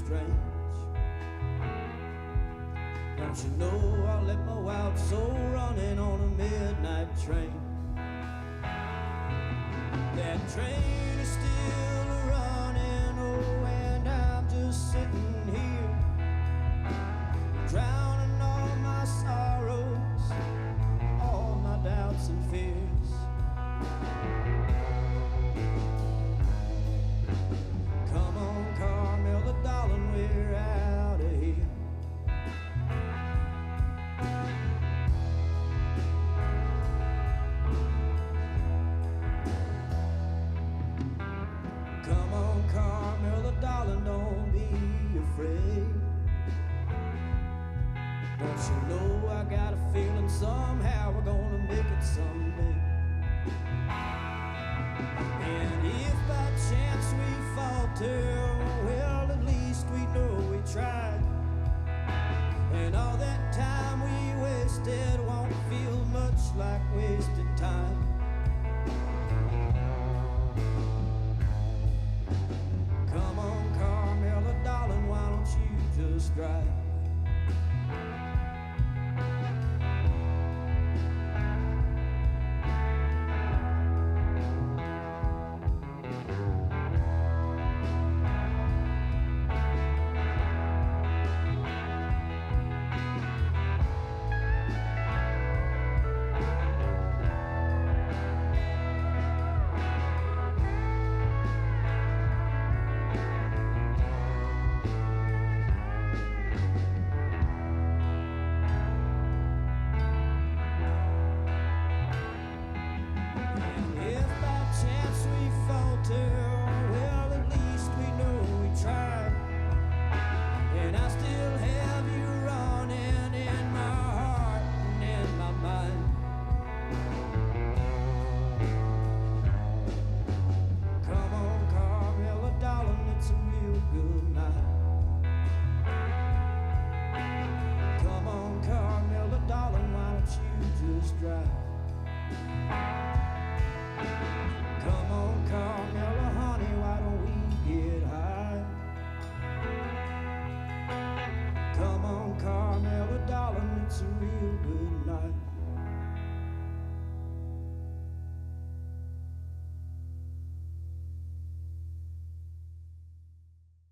strange. Don't you know I let my wild soul running on a midnight train? That train is still running, oh, and I'm just sitting here, drowning all my sorrows, all my doubts and fears. Come on, Carmella, darling, we're out of here. Come on, Carmella, darling, don't be afraid. Don't you know I got a feeling somehow we're gonna make it someday.